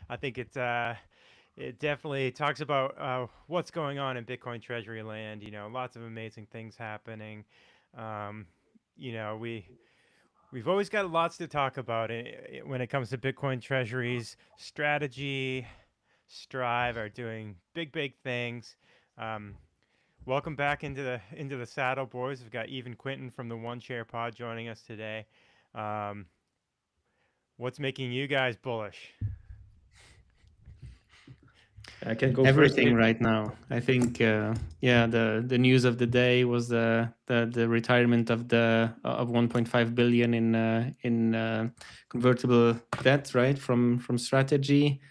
I think it definitely talks about what's going on in Bitcoin Treasury land. Lots of amazing things happening. Um, you know, we we've always got lots to talk about when it comes to Bitcoin Treasuries. Strategy, Strive are doing big things. Um, Welcome back into the saddle, boys. We've got Even Quinton from the One Chair Pod joining us today. Um, what's making you guys bullish? I can go first. Everything right now. I think, yeah, the news of the day was the retirement of 1.5 billion in convertible debt, right, from Strategy,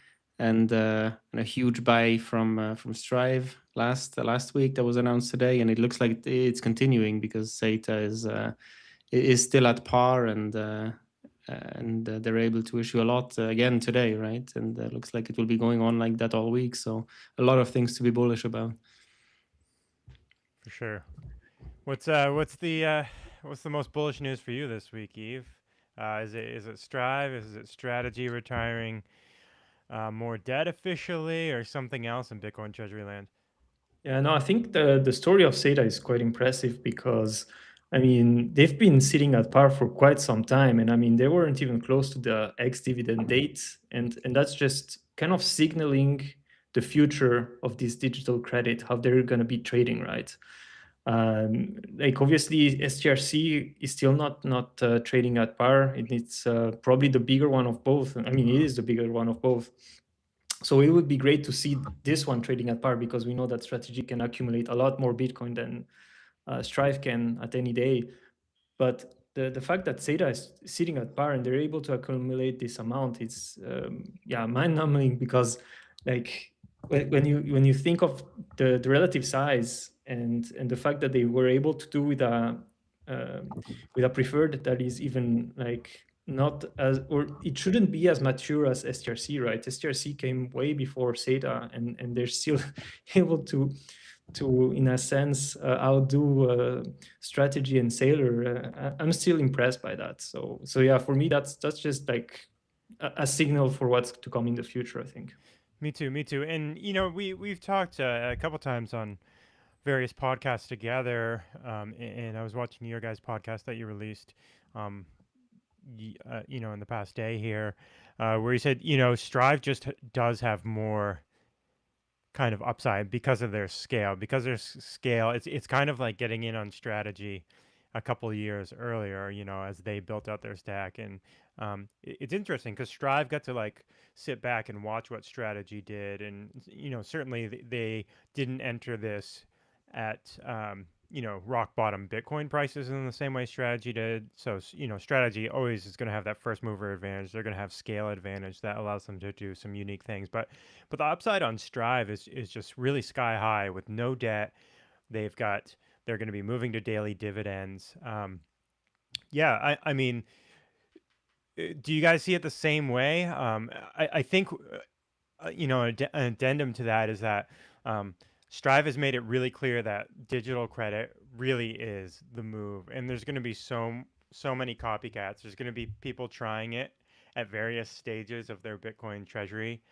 and a huge buy from Strive last week that was announced today, and it looks like it's continuing because SATA is still at par, and they're able to issue a lot again today, right? And looks like it will be going on like that all week. So a lot of things to be bullish about. For sure. What's the most bullish news for you this week, Eve? Is it Strive? Is it Strategy retiring more debt officially, or something else in Bitcoin Treasury land? Yeah, no, I think the story of SATA is quite impressive because, I mean, they've been sitting at par for quite some time, and I mean, they weren't even close to the ex-dividend date, and that's just kind of signaling the future of this digital credit, how they're going to be trading, right? Like obviously, STRC is still not trading at par, and it's probably the bigger one of both. I mean, it is the bigger one of both. So it would be great to see this one trading at par because we know that Strategy can accumulate a lot more Bitcoin than Strive can at any day. But the fact that SATA is sitting at par and they're able to accumulate this amount, it's yeah, mind-numbing because like when you think of the relative size and the fact that they were able to do with a preferred that is even like not as, or it shouldn't be as mature as STRC, right? STRC came way before SATA, and they're still able to in a sense outdo Strategy and Sailor. I'm still impressed by that. So yeah, for me that's just like a signal for what's to come in the future, I think. Me too. Me too. And we've talked a couple times on various podcasts together. And I was watching your guys' podcast that you released. Um, in the past day here, where you said, Strive just does have more kind of upside because of their scale. Because their scale, it's kind of like getting in on Strategy a couple of years earlier, as they built out their stack. And it's interesting because Strive got to like sit back and watch what Strategy did, and certainly they didn't enter this at rock bottom Bitcoin prices in the same way Strategy did. So Strategy always is going to have that first mover advantage. They're going to have scale advantage that allows them to do some unique things. But the upside on Strive is just really sky high with no debt. They're going to be moving to daily dividends. Yeah, I mean, do you guys see it the same way? I think an addendum to that is that Strive has made it really clear that digital credit really is the move, and there's going to be so many copycats. There's going to be people trying it at various stages of their Bitcoin treasury,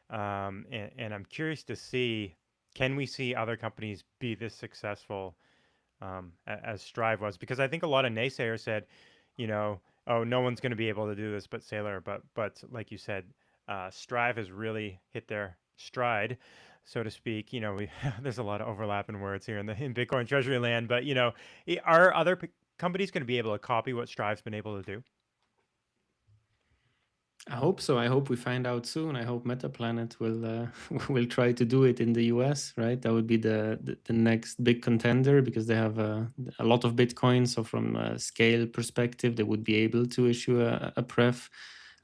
and I'm curious to see, can we see other companies be this successful as Strive was? Because I think a lot of naysayers said, oh, no one's going to be able to do this but Sailor. But like you said, Strive has really hit their stride, so to speak. There's a lot of overlap in words here in Bitcoin Treasury land. But are other companies going to be able to copy what Strive's been able to do? I hope so. I hope we find out soon. I hope Metaplanet will will try to do it in the US, right? That would be the next big contender because they have a lot of Bitcoin. So from a scale perspective, they would be able to issue a pref.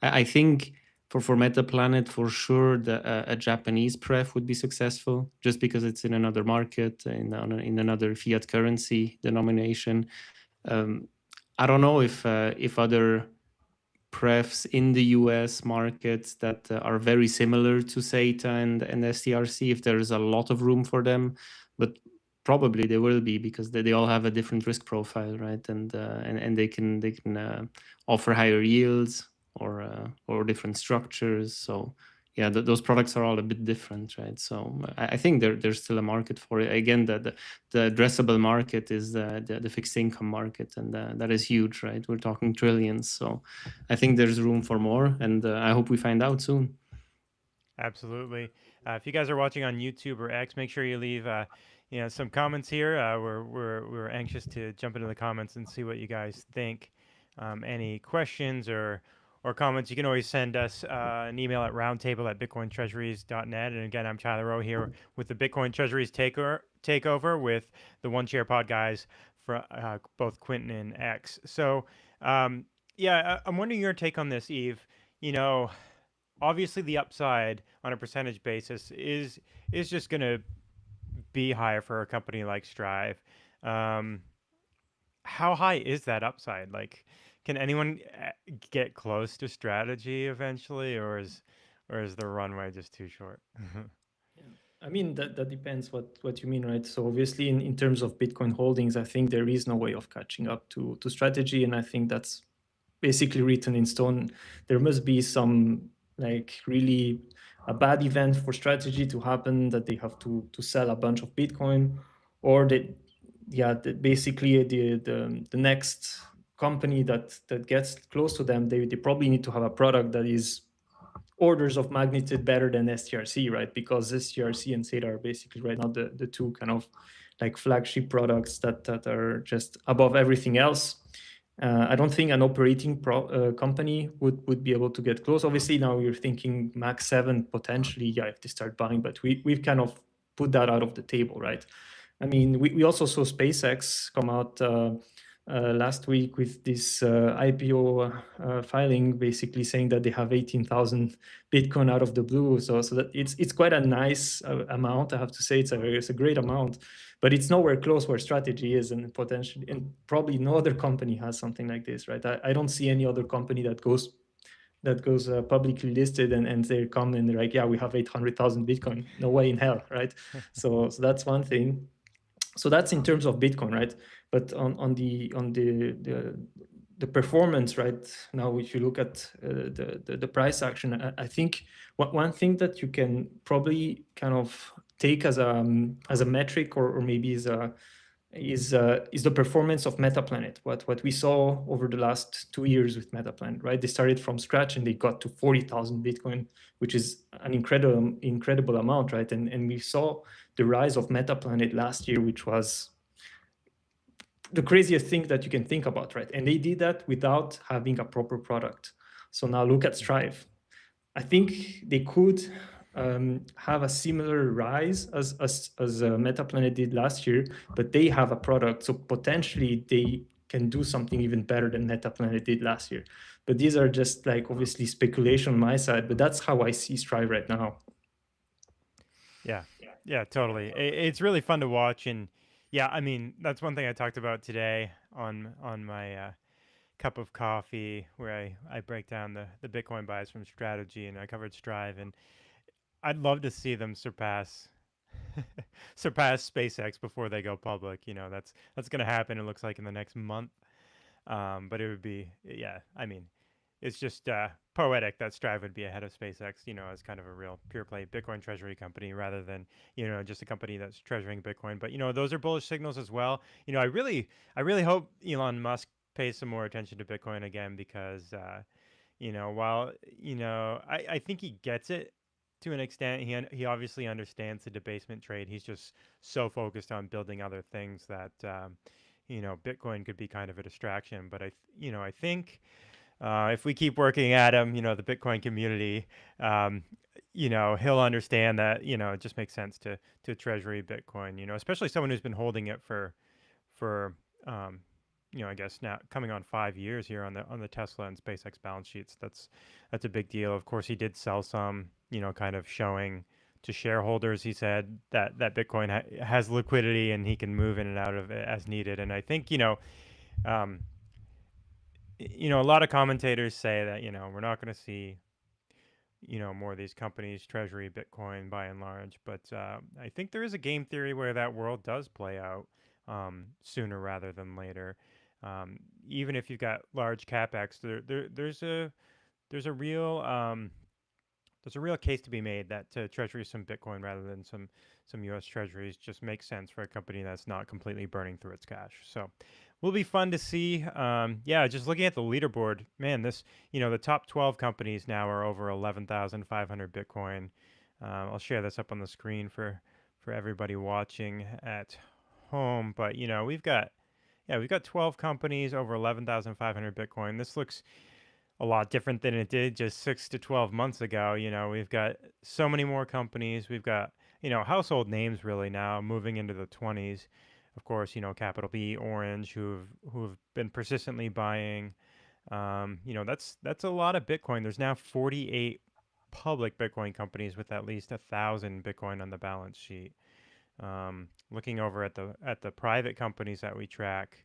I think for Metaplanet, for sure, a Japanese pref would be successful just because it's in another market, in another fiat currency denomination. I don't know if other prefs in the US markets that are very similar to SATA and STRC, if there is a lot of room for them, but probably there will be because they all have a different risk profile, right? And they can offer higher yields or different structures. So yeah, those products are all a bit different, right? So I think there's still a market for it. Again, the addressable market is the fixed income market, and that is huge, right? We're talking trillions. So I think there's room for more, and I hope we find out soon. Absolutely. If you guys are watching on YouTube or X, make sure you leave some comments here. We're anxious to jump into the comments and see what you guys think. Any questions or comments, you can always send us an email at roundtable@bitcointreasuries.net. And again, I'm Tyler Rowe here with the Bitcoin Treasuries takeover with the One Chair Pod guys for both Quentin and X. So, I'm wondering your take on this, Eve. You know, obviously the upside on a percentage basis is just going to be higher for a company like Strive. Um, how high is that upside? Like, can anyone get close to strategy eventually, or is the runway just too short? I mean, that depends what you mean, right? So obviously in terms of Bitcoin holdings, I think there is no way of catching up to strategy. And I think that's basically written in stone. There must be some like really a bad event for strategy to happen, that they have to sell a bunch of Bitcoin, or basically the next company that gets close to them, they probably need to have a product that is orders of magnitude better than STRC, right? Because STRC and SATA are basically right now the two kind of like flagship products that are just above everything else. I don't think an operating company would be able to get close. Obviously, now we're thinking Max 7 potentially, if they start buying, but we've kind of put that out of the table, right? I mean, we also saw SpaceX come out last week with this IPO filing, basically saying that they have 18,000 Bitcoin out of the blue. So that it's quite a nice amount. I have to say, it's a great amount, but it's nowhere close where strategy is, and potentially, and probably no other company has something like this, right? I don't see any other company that goes publicly listed and they come and they're like, yeah, we have 800,000 Bitcoin. No way in hell, right? So that's one thing. So that's in terms of Bitcoin, right? But on the performance, right now, if you look at the price action, I think one thing that you can probably kind of take as a metric, or maybe is the performance of Metaplanet. What we saw over the last 2 years with Metaplanet, right? They started from scratch and they got to 40,000 Bitcoin, which is an incredible amount, right? And we saw the rise of Metaplanet last year, which was the craziest thing that you can think about, right? And they did that without having a proper product. So now look at Strive. I think they could have a similar rise as Metaplanet did last year, but they have a product, so potentially they can do something even better than Metaplanet did last year. But these are just like obviously speculation on my side, but that's how I see Strive right now. Yeah, totally. It's really fun to watch, and yeah, I mean that's one thing I talked about today on my cup of coffee, where I break down the Bitcoin buys from strategy, and I covered Strive, and I'd love to see them surpass surpass SpaceX before they go public. That's going to happen. It looks like in the next month. But it would be, yeah. I mean, it's just poetic that Strive would be ahead of SpaceX. As kind of a real pure play Bitcoin treasury company rather than just a company that's treasuring Bitcoin. But those are bullish signals as well. I really hope Elon Musk pays some more attention to Bitcoin again, because while I think he gets it to an extent. He obviously understands the debasement trade. He's just so focused on building other things that Bitcoin could be kind of a distraction. But I think if we keep working at him, the Bitcoin community, he'll understand that it just makes sense to treasury Bitcoin. Especially someone who's been holding it for um, I guess now coming on 5 years here on the Tesla and SpaceX balance sheets. That's a big deal. Of course, he did sell some, kind of showing to shareholders. He said that Bitcoin has liquidity and he can move in and out of it as needed. And I think um, a lot of commentators say that we're not going to see more of these companies treasury Bitcoin by and large. But I think there is a game theory where that world does play out sooner rather than later. Even if you've got large capex, there's a real there's a real case to be made that to treasury some Bitcoin rather than some U.S. treasuries just makes sense for a company that's not completely burning through its cash. So, will be fun to see. Yeah, just looking at the leaderboard, man, this the top 12 companies now are over 11,500 Bitcoin. I'll share this up on the screen for everybody watching at home. But we've got 12 companies over 11,500 Bitcoin. This looks a lot different than it did just 6 to 12 months ago. We've got so many more companies. We've got, household names really now moving into the 20s. Of course, Capital B, Orange, who've been persistently buying. That's a lot of Bitcoin. There's now 48 public Bitcoin companies with at least 1,000 Bitcoin on the balance sheet. Looking over at the private companies that we track,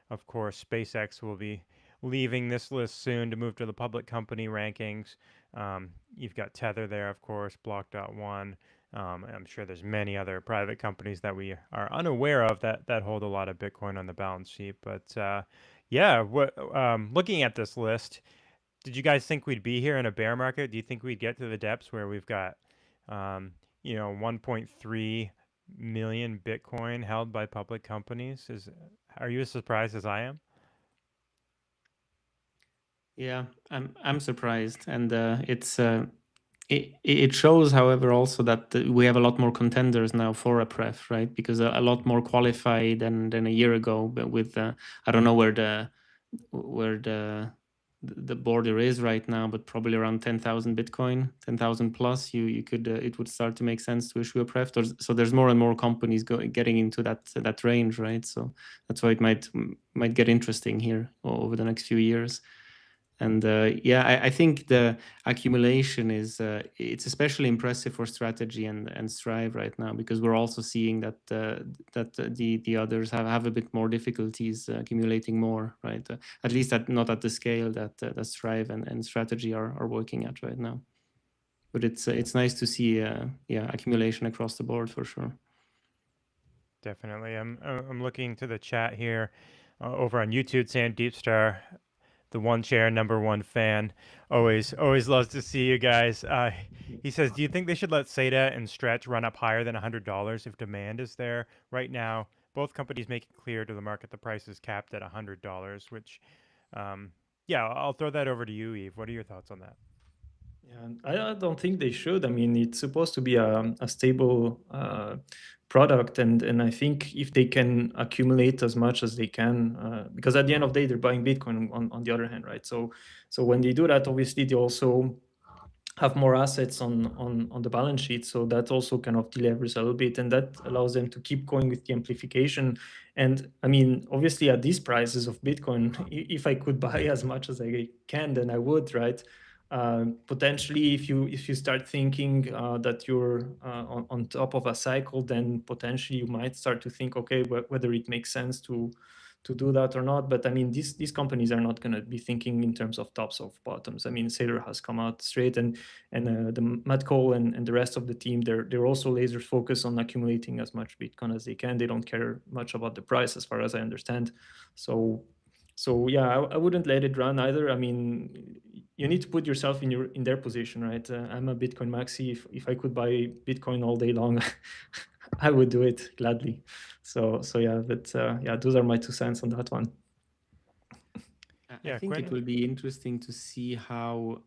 of course, SpaceX will be leaving this list soon to move to the public company rankings. You've got Tether there, of course, Block.one. I'm sure there's many other private companies that we are unaware of that hold a lot of Bitcoin on the balance sheet. But yeah, looking at this list, did you guys think we'd be here in a bear market? Do you think we'd get to the depths where we've got 1.3 million Bitcoin held by public companies? Are you as surprised as I am? Yeah, I'm surprised, and it shows, however, also that we have a lot more contenders now for a pref, right? Because a lot more qualified than a year ago. But with I don't know where the border is right now, but probably around 10,000 Bitcoin, 10,000 plus. You could it would start to make sense to issue a pref. So there's more and more companies getting into that range, right? So that's why it might get interesting here over the next few years. And yeah, I think the accumulation is it's especially impressive for strategy and Strive right now, because we're also seeing that the others have a bit more difficulties accumulating more, right? At least not at the scale that Strive and strategy are working at right now. But it's nice to see accumulation across the board for sure. Definitely. I'm looking to the chat here over on YouTube. Saying Deepstar, the one chair number one fan, always loves to see you guys. He says, do you think they should let SATA and Stretch run up higher than $100 if demand is there? Right now, both companies make it clear to the market the price is capped at $100, which, yeah, I'll throw that over to you, Yves. What are your thoughts on that? Yeah, I don't think they should. I mean, it's supposed to be a stable product, and I think if they can accumulate as much as they can, because at the end of the day, they're buying Bitcoin on the other hand, right? So when they do that, obviously they also have more assets on the balance sheet, so that also kind of delevers a little bit, and that allows them to keep going with the amplification. And I mean, obviously at these prices of Bitcoin, if I could buy as much as I can, then I would, right? Potentially, if you start thinking that you're on top of a cycle, then potentially you might start to think, okay, whether it makes sense to do that or not. But I mean, these companies are not going to be thinking in terms of tops of bottoms. I mean, Saylor has come out straight, and the Matt Cole and the rest of the team, they're also laser focused on accumulating as much Bitcoin as they can. They don't care much about the price, as far as I understand. So yeah, I wouldn't let it run either. I mean, you need to put yourself in their position, right? I'm a Bitcoin maxi. If I could buy Bitcoin all day long, I would do it gladly. So yeah, but yeah, those are my 2 cents on that one. I think it will be interesting to see how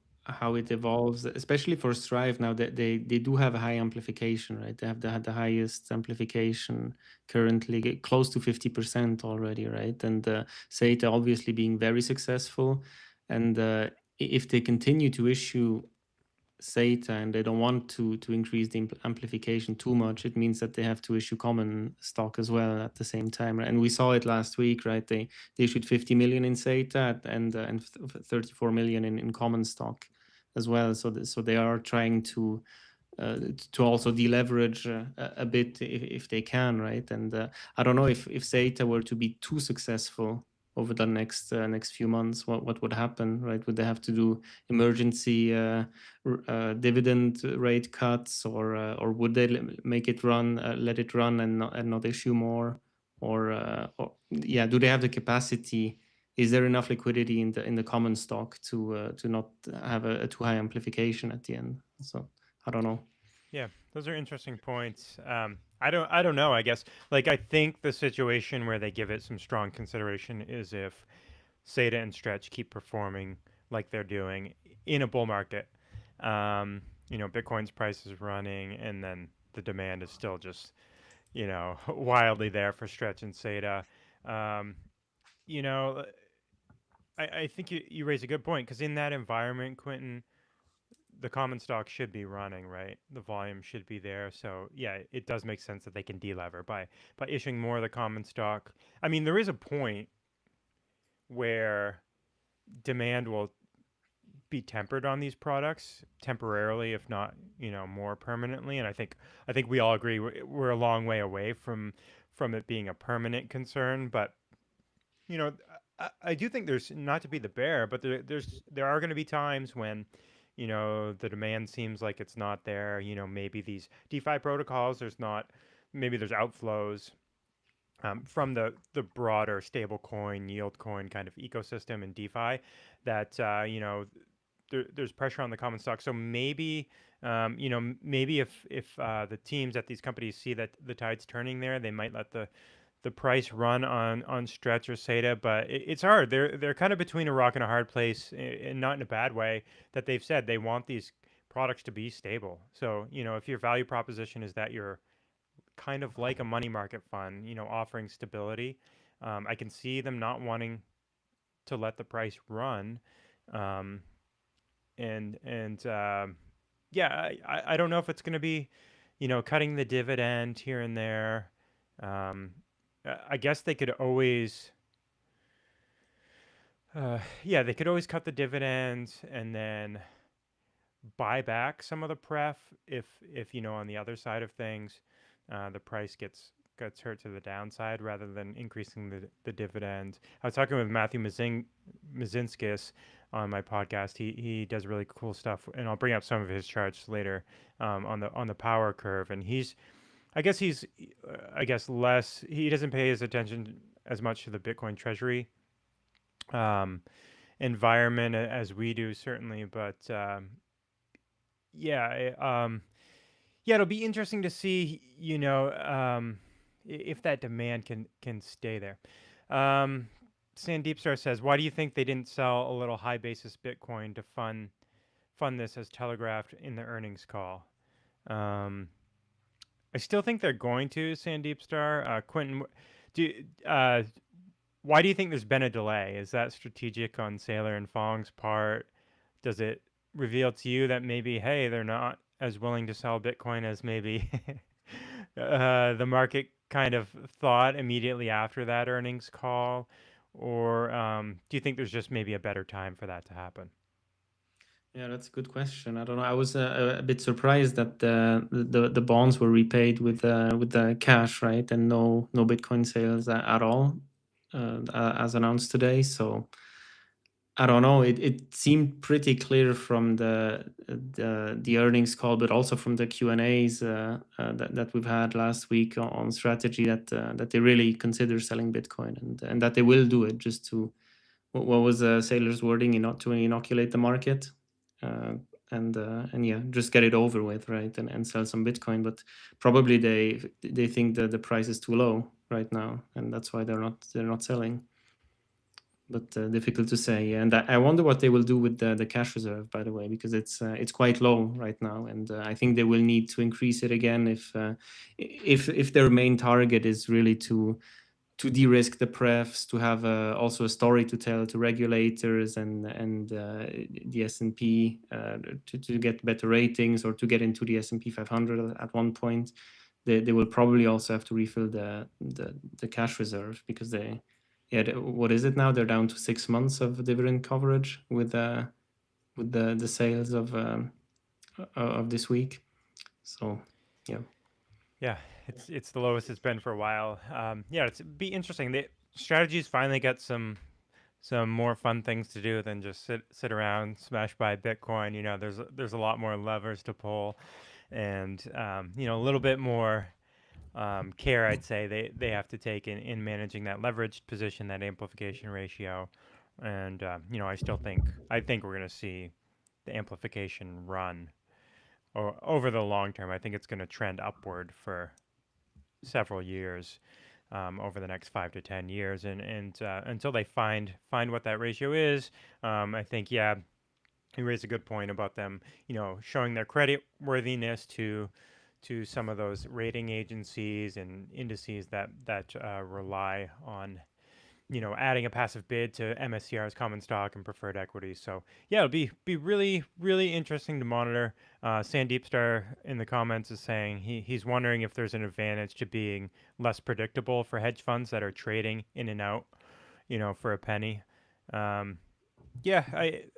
it evolves, especially for Strive now that they do have a high amplification, right? They have the highest amplification currently, close to 50% already, right? And SATA obviously being very successful. And if they continue to issue SATA and they don't want to increase the amplification too much, it means that they have to issue common stock as well at the same time. And we saw it last week, right? They issued 50 million in SATA and 34 million in common stock as well. So they are trying to also deleverage a bit if they can, right? And I don't know if SATA were to be too successful over the next few months, what would happen, right? Would they have to do emergency dividend rate cuts, or would they make it run, let it run and not issue more, or yeah, do they have the capacity is there enough liquidity in the common stock to not have a too high amplification at the end? So I don't know. Yeah, those are interesting points. I don't know. I guess like I think the situation where they give it some strong consideration is if SATA and Stretch keep performing like they're doing in a bull market. Bitcoin's price is running, and then the demand is still just wildly there for Stretch and SATA. Um, you know, I think you raise a good point because in that environment, Quentin, the common stock should be running, right? The volume should be there. So yeah, it does make sense that they can delever by issuing more of the common stock. I mean, there is a point where demand will be tempered on these products temporarily, if not, more permanently. And I think we all agree we're a long way away from it being a permanent concern. But I do think there's not to be the bear, but there are going to be times when the demand seems like it's not there. Maybe these DeFi protocols, maybe there's outflows from the broader stablecoin, yield coin kind of ecosystem in DeFi that there's pressure on the common stock. So maybe maybe if the teams at these companies see that the tide's turning there, they might let the price run on Stretch or SATA. But it's hard. They're kind of between a rock and a hard place, and not in a bad way. That they've said they want these products to be stable. So if your value proposition is that you're kind of like a money market fund, offering stability, I can see them not wanting to let the price run. Um, and yeah, I don't know if it's going to be, cutting the dividend here and there. Um, I guess they could always, yeah, they could always cut the dividends and then buy back some of the pref if on the other side of things, the price gets hurt to the downside rather than increasing the dividend. I was talking with Matthew Mazinskis on my podcast. He does really cool stuff, and I'll bring up some of his charts later on the power curve. And I guess less. He doesn't pay his attention as much to the Bitcoin Treasury um, environment as we do, certainly. But yeah, yeah, it'll be interesting to see, if that demand can stay there. Um, SandeepStar says, "Why do you think they didn't sell a little high basis Bitcoin to fund this as telegraphed in the earnings call?" Um, I still think they're going to, SandeepStar. Quentin, do why do you think there's been a delay? Is that strategic on Saylor and Fong's part? Does it reveal to you that maybe, hey, they're not as willing to sell Bitcoin as maybe the market kind of thought immediately after that earnings call? Or do you think there's just maybe a better time for that to happen? Yeah, that's a good question. I don't know. I was a bit surprised that the bonds were repaid with the cash, right, and no Bitcoin sales at all, as announced today. So I don't know. It seemed pretty clear from the earnings call, but also from the Q&As that we've had last week on strategy that they really consider selling Bitcoin and that they will do it just to what was Saylor's wording, not to inoculate the market. And yeah, just get it over with, right, and sell some Bitcoin. But probably they think that the price is too low right now, and that's why they're not selling. But difficult to say. And I wonder what they will do with the cash reserve, by the way, because it's quite low right now, and I think they will need to increase it again if their main target is really to de-risk the prefs, to have also a story to tell to regulators and the S&P to get better ratings or to get into the S&P 500 at one point. They will probably also have to refill the cash reserve because what is it now? They're down to 6 months of dividend coverage with the sales of this week. So yeah. Yeah, it's the lowest it's been for a while. Yeah, it'd be interesting. The strategies finally got some more fun things to do than just sit around, smash buy Bitcoin. There's a lot more levers to pull, and a little bit more care, I'd say they have to take in managing that leveraged position, that amplification ratio. And I think we're going to see the amplification run over the long term. I think it's going to trend upward for several years, over the next 5 to 10 years, and until they find what that ratio is. I think, yeah, you raised a good point about them, showing their credit worthiness to some of those rating agencies and indices that rely on, adding a passive bid to MSTR's common stock and preferred equities. So yeah, it'll be really, really interesting to monitor. Sandeep Star in the comments is saying he's wondering if there's an advantage to being less predictable for hedge funds that are trading in and out, for a penny. Yeah,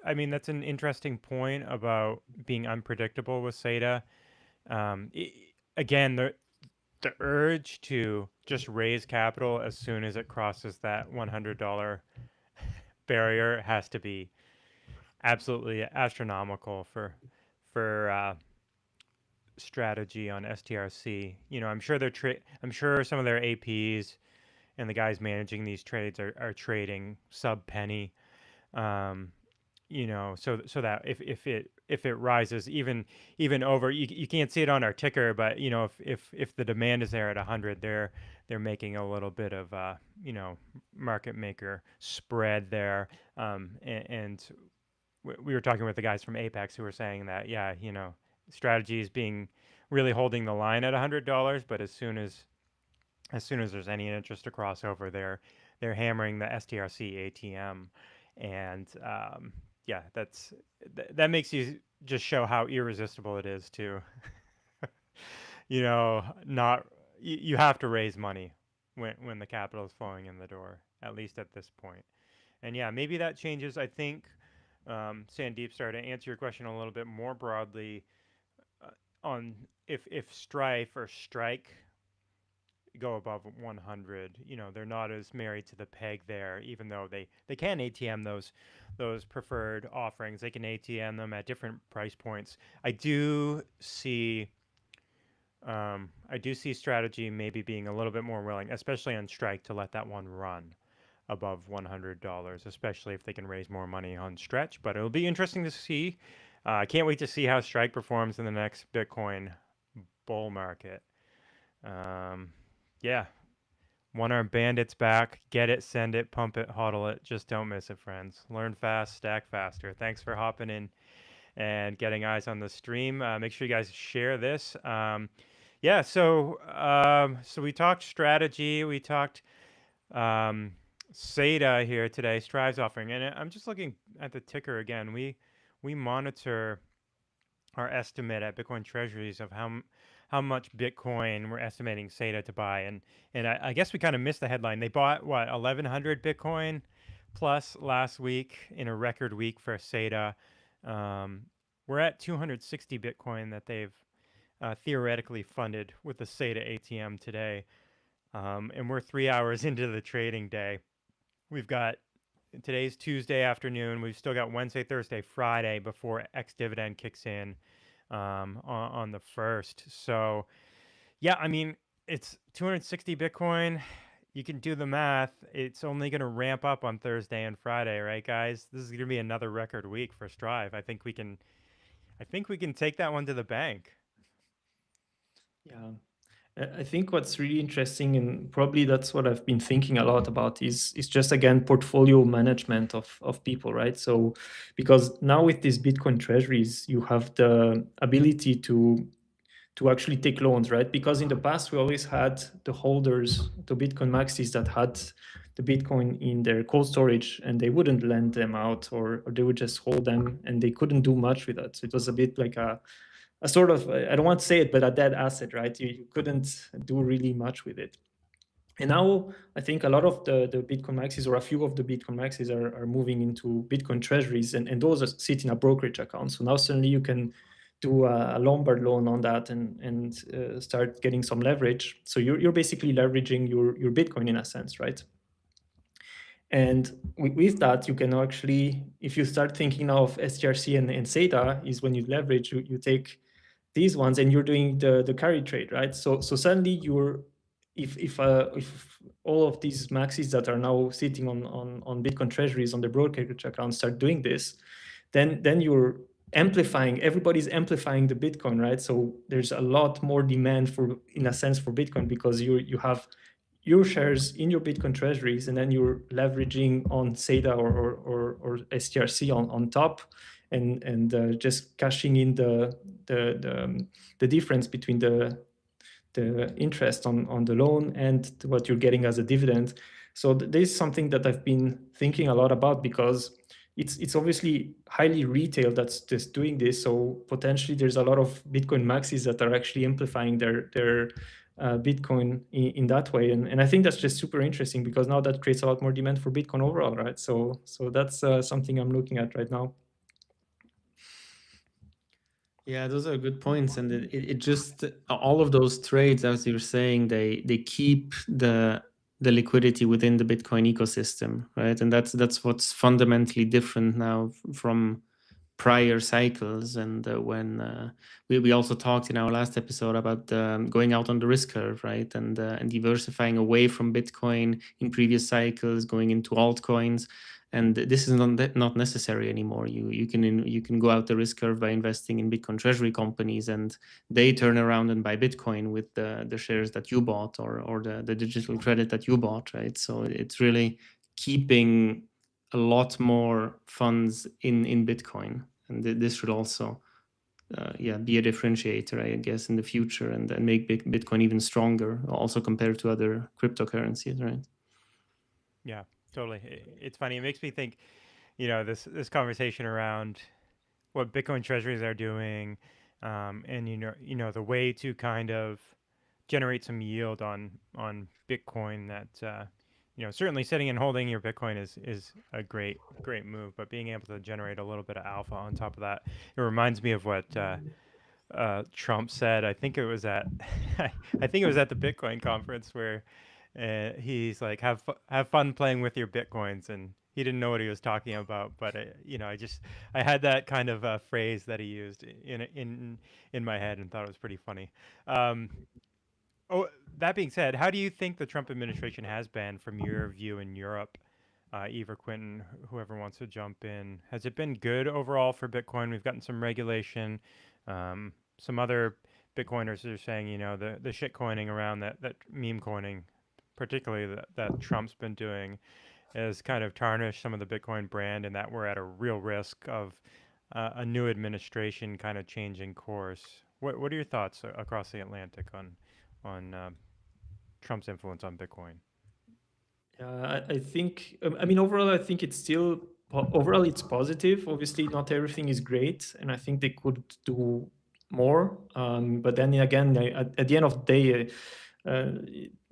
I mean, that's an interesting point about being unpredictable with SATA. Again, the urge to just raise capital as soon as it crosses that $100 barrier has to be absolutely astronomical for strategy on STRC. I'm sure I'm sure some of their APs and the guys managing these trades are trading sub penny. So that if it rises even over, you can't see it on our ticker, but if the demand is there at 100, they're making a little bit of market maker spread there. And we were talking with the guys from Apex who were saying that, yeah, strategy is being really holding the line at $100, but as soon as there's any interest to cross over, they're hammering the STRC ATM. And yeah, that makes you just show how irresistible it is to not you have to raise money when the capital is flowing in the door, at least at this point. And yeah, maybe that changes. I think, Sandeep, to answer your question a little bit more broadly, on if Strife or Strike go above 100, they're not as married to the peg there, even though they can ATM those preferred offerings. They can ATM them at different price points. I do see strategy maybe being a little bit more willing, especially on Strike, to let that one run above $100, especially if they can raise more money on stretch. But it'll be interesting to see. I can't wait to see how Strike performs in the next Bitcoin bull market. Yeah. One-arm bandits back. Get it, send it, pump it, hodl it. Just don't miss it, friends. Learn fast, stack faster. Thanks for hopping in and getting eyes on the stream. Make sure you guys share this. Yeah, so we talked strategy. We talked SATA here today, Strive's offering. And I'm just looking at the ticker again. We monitor our estimate at Bitcoin Treasuries of how much Bitcoin we're estimating SATA to buy, and I guess we kind of missed the headline. They bought 1,100 Bitcoin plus last week in a record week for SATA. We're at 260 Bitcoin that they've theoretically funded with the SATA ATM today, and we're 3 hours into the trading day. We've got today's Tuesday afternoon. We've still got Wednesday, Thursday, Friday before ex-dividend kicks in on the 1st. So, yeah, I mean, it's 260 Bitcoin. You can do the math. It's only going to ramp up on Thursday and Friday, right, guys? This is going to be another record week for Strive. I think we can take that one to the bank. Yeah. I think what's really interesting, and probably that's what I've been thinking a lot about, is just, again, portfolio management of people, right? So because now with these Bitcoin treasuries, you have the ability to actually take loans, right? Because in the past, we always had the holders, the Bitcoin maxis that had the Bitcoin in their cold storage, and they wouldn't lend them out, or they would just hold them, and they couldn't do much with that. So it was a bit like a sort of, I don't want to say it, but a dead asset, right? You couldn't do really much with it. And now I think a lot of the Bitcoin maxis, or a few of the Bitcoin maxis, are moving into Bitcoin treasuries, and those sit in a brokerage account. So now suddenly you can do a Lombard loan on that and start getting some leverage. So you're basically leveraging your Bitcoin in a sense, right? And with that, you can actually, if you start thinking now of STRC and SATA, is when you leverage, you take these ones and you're doing the carry trade, right? So suddenly if all of these maxis that are now sitting on Bitcoin treasuries on the brokerage account start doing this, then you're amplifying, everybody's amplifying the Bitcoin, right? So there's a lot more demand for, in a sense, for Bitcoin, because you have your shares in your Bitcoin treasuries, and then you're leveraging on SATA or STRC on top, and just cashing in the difference between the interest on the loan and what you're getting as a dividend. So this is something that I've been thinking a lot about, because it's obviously highly retail that's just doing this. So potentially there's a lot of Bitcoin maxis that are actually amplifying their Bitcoin in that way. And I think that's just super interesting, because now that creates a lot more demand for Bitcoin overall, right? So that's something I'm looking at right now. Yeah, those are good points, and it just all of those trades, as you're saying, they keep the liquidity within the Bitcoin ecosystem, right? And that's what's fundamentally different now from prior cycles. And when we also talked in our last episode about going out on the risk curve, right? And diversifying away from Bitcoin in previous cycles, going into altcoins. And this is not necessary anymore. You can go out the risk curve by investing in Bitcoin treasury companies, and they turn around and buy Bitcoin with the shares that you bought, or the digital credit that you bought, right? So it's really keeping a lot more funds in Bitcoin, and this should also be a differentiator, I guess, in the future, and make Bitcoin even stronger, also compared to other cryptocurrencies, right? Yeah, totally. It's funny. It makes me think, this conversation around what Bitcoin treasuries are doing, and the way to kind of generate some yield on Bitcoin. That certainly sitting and holding your Bitcoin is a great move, but being able to generate a little bit of alpha on top of that, it reminds me of what Trump said. I think it was at I think it was at the Bitcoin conference where he's like, have fun playing with your Bitcoins, and he didn't know what he was talking about. But I had that kind of phrase that he used in my head and thought it was pretty funny. Oh, that being said, how do you think the Trump administration has been, from your view in Europe? Eve or Quentin, whoever wants to jump in. Has it been good overall for Bitcoin? We've gotten some regulation. Some other Bitcoiners are saying, the shit coining around that meme coining, particularly that Trump's been doing, has kind of tarnished some of the Bitcoin brand, and that we're at a real risk of a new administration kind of changing course. What are your thoughts across the Atlantic on Trump's influence on Bitcoin? I think, I mean, overall, I think it's still, overall, it's positive. Obviously, not everything is great, and I think they could do more. But then again, at the end of the day,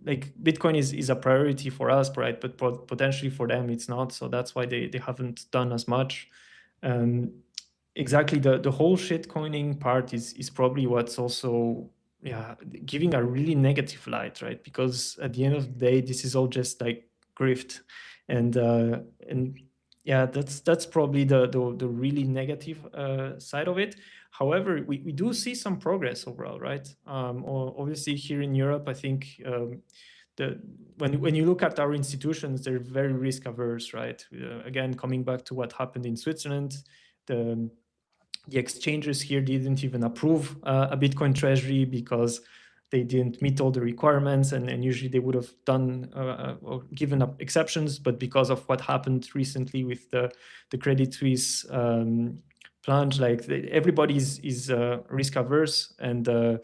like Bitcoin is a priority for us, right? But potentially for them, it's not. So that's why they haven't done as much. Exactly, the whole shit coining part is probably what's also giving a really negative light, right? Because at the end of the day, this is all just like grift, and yeah, that's probably the really negative side of it. However, we do see some progress overall, right? Obviously here in Europe, I think when you look at our institutions, they're very risk averse, right? Again, coming back to what happened in Switzerland, the exchanges here didn't even approve a Bitcoin treasury because they didn't meet all the requirements, and usually they would have done or given up exceptions. But because of what happened recently with the Credit Suisse plunge, like everybody is risk averse, and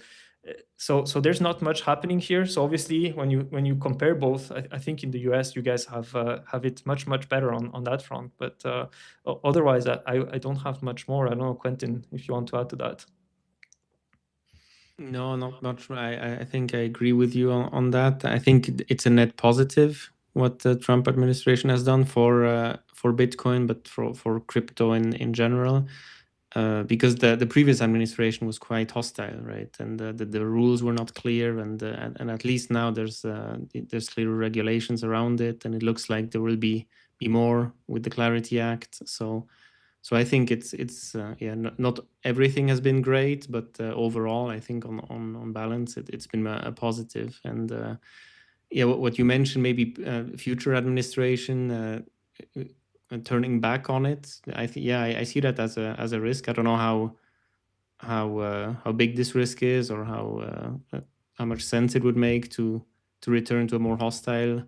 so there's not much happening here. So obviously, when you compare both, I think in the US you guys have it much better on that front. But otherwise, I don't have much more. I don't know, Quentin, if you want to add to that. No, not much. I think I agree with you on that. I think it's a net positive what the Trump administration has done for Bitcoin, but for crypto in general. Because the previous administration was quite hostile, right? And the rules were not clear, and at least now there's clear regulations around it, and it looks like there will be more with the Clarity Act. So I think it's not everything has been great, but overall I think on balance it's been a positive. And yeah, what you mentioned, maybe future administration turning back on it. I think, yeah, I see that as a risk. I don't know how big this risk is, or how much sense it would make to return to a more hostile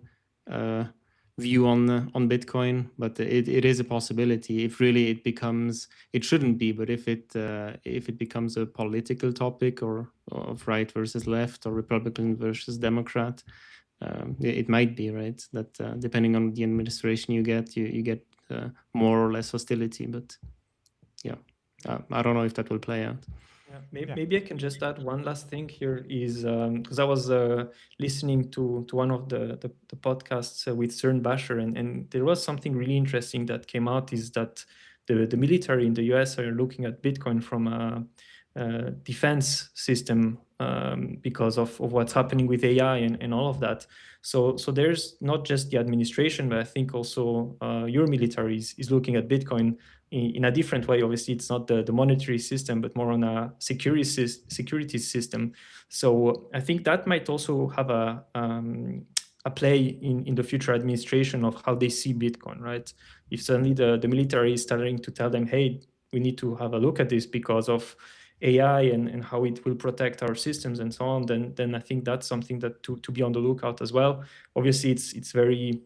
view on Bitcoin. But it is a possibility if really it becomes. It shouldn't be, but if it becomes a political topic, or of right versus left, or Republican versus Democrat, it might be, right, that depending on the administration you get more or less hostility. But yeah, I don't know if that will play out. Yeah, maybe I can just add one last thing here is because I was listening to one of the podcasts with Cern Basher, and there was something really interesting that came out, is that the military in the US are looking at Bitcoin from a defense system because of what's happening with AI and all of that. So there's not just the administration, but I think also your military is looking at Bitcoin in a different way. Obviously, it's not the monetary system, but more on a security system. So I think that might also have a play in the future administration of how they see Bitcoin, right? If suddenly the military is starting to tell them, hey, we need to have a look at this because of AI and how it will protect our systems and so on, then I think that's something that to be on the lookout as well. Obviously, it's very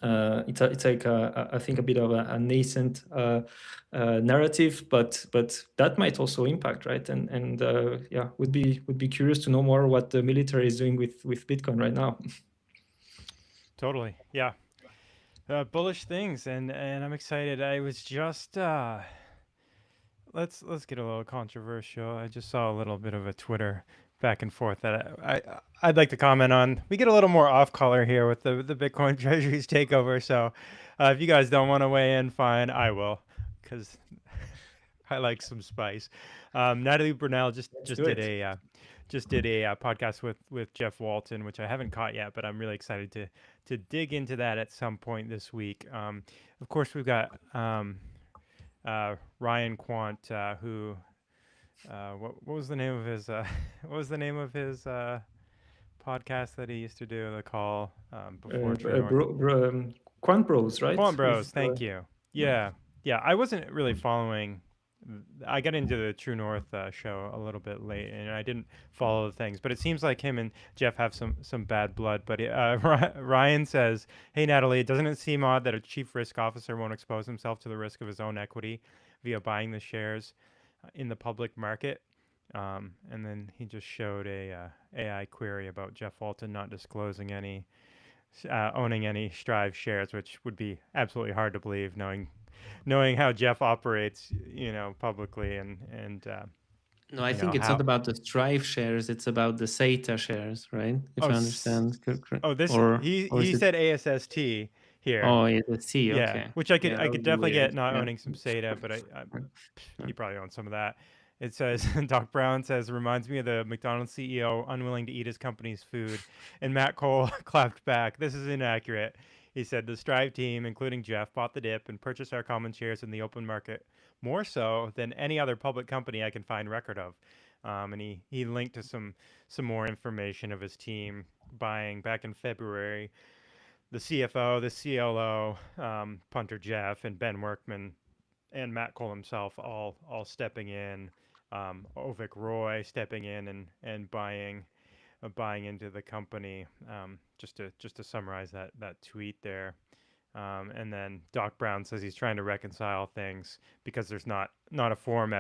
it's like I think a bit of a nascent narrative, but that might also impact, right? And yeah, would be curious to know more what the military is doing with Bitcoin right now. Totally. Yeah. Bullish things, and I'm excited. I was just let's get a little controversial. I just saw a little bit of a Twitter back and forth that I'd like to comment on. We get a little more off color here with the Bitcoin Treasuries takeover. So if you guys don't want to weigh in, fine, I will, because I like some spice. Natalie Brunel just did a podcast with Jeff Walton, which I haven't caught yet, but I'm really excited to dig into that at some point this week. Of course, we've got Ryan Quant, who what was the name of his what was the name of his podcast that he used to do, the call before True North? Quant Bros, right? Quant Bros, thank you. Yeah. I wasn't really following. I got into the True North show a little bit late, and I didn't follow the things. But it seems like him and Jeff have some bad blood. But Ryan says, "Hey Natalie, doesn't it seem odd that a chief risk officer won't expose himself to the risk of his own equity via buying the shares in the public market?" And then he just showed a AI query about Jeff Walton not disclosing any owning any Strive shares, which would be absolutely hard to believe, knowing how Jeff operates, publicly and. No, I think it's not about the Strive shares; it's about the SATA shares, right? If I understand correctly. Oh, he said ASST here. Oh, ASST, yeah, okay. Which I could definitely get not owning some SATA, but he probably owns some of that. It says, Doc Brown says, reminds me of the McDonald's CEO unwilling to eat his company's food. And Matt Cole clapped back. This is inaccurate. He said, the Strive team, including Jeff, bought the dip and purchased our common shares in the open market more so than any other public company I can find record of. And he linked to some more information of his team buying back in February. The CFO, the CLO, punter Jeff, and Ben Workman, and Matt Cole himself all stepping in. Ovik Roy stepping in and buying into the company. Just to summarize that tweet there. And then Doc Brown says he's trying to reconcile things because there's not a Form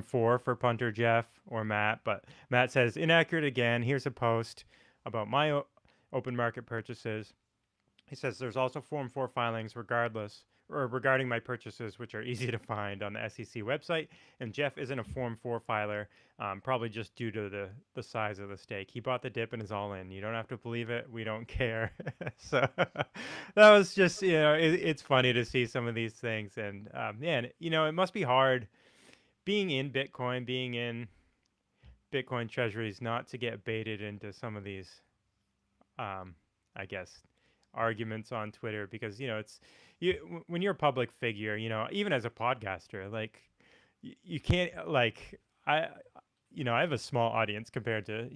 4 for punter Jeff or Matt. But Matt says, inaccurate again. Here's a post about my open market purchases. He says there's also Form 4 filings regarding my purchases, which are easy to find on the SEC website. And Jeff isn't a Form 4 filer, probably just due to the size of the stake. He bought the dip and is all in. You don't have to believe it. We don't care. So that was just, it's funny to see some of these things. And it must be hard being in Bitcoin, being in Bitcoin treasuries, not to get baited into some of these, I guess, arguments on Twitter, because it's when you're a public figure, even as a podcaster, like you can't I have a small audience compared to,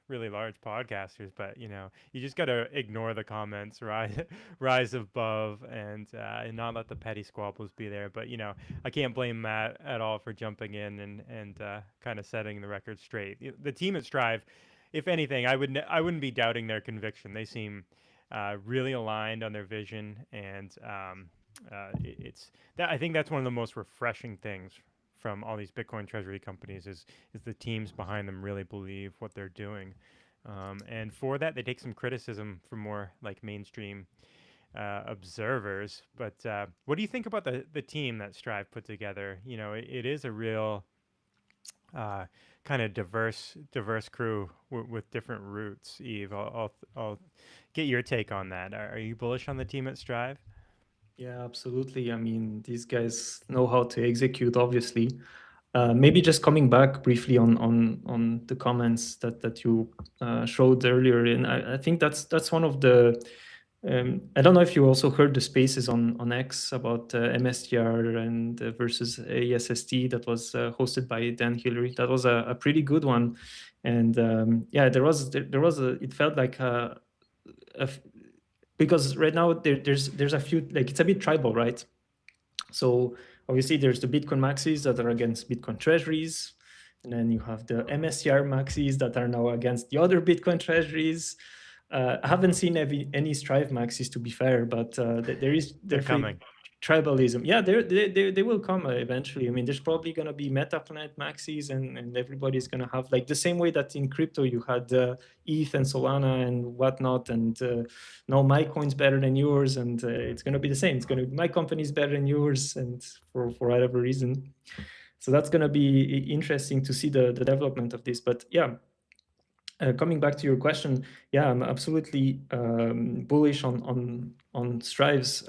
really large podcasters, but, you just got to ignore the comments, rise above, and not let the petty squabbles be there. But, I can't blame Matt at all for jumping in and kind of setting the record straight. The team at Strive, if anything, I wouldn't be doubting their conviction. They seem really aligned on their vision, and it's that I think that's one of the most refreshing things from all these Bitcoin treasury companies is the teams behind them really believe what they're doing, and for that they take some criticism from more like mainstream observers. But what do you think about the team that Strive put together? It is a real kind of diverse crew with different roots. Eve, I'll get your take on that. Are you bullish on the team at Strive? Yeah, absolutely. I mean, these guys know how to execute, obviously. Maybe just coming back briefly on the comments that you showed earlier, and I think that's one of the. I don't know if you also heard the spaces on X about MSTR and versus ASST that was hosted by Dan Hillary. That was a pretty good one, and yeah, there was it felt like because right now there's a few, like, it's a bit tribal, right? So obviously there's the Bitcoin maxis that are against Bitcoin treasuries, and then you have the MSTR maxis that are now against the other Bitcoin treasuries. I haven't seen any Strive maxis, to be fair, but there is They're coming. Tribalism. Yeah, they will come eventually. I mean, there's probably going to be Metaplamet maxis, and everybody's going to have, like, the same way that in crypto you had ETH and Solana and whatnot, and now my coin's better than yours, and it's going to be the same. It's going to be my company's better than yours, and for whatever reason. So that's going to be interesting to see the development of this. But yeah, coming back to your question, yeah, I'm absolutely bullish on Strive's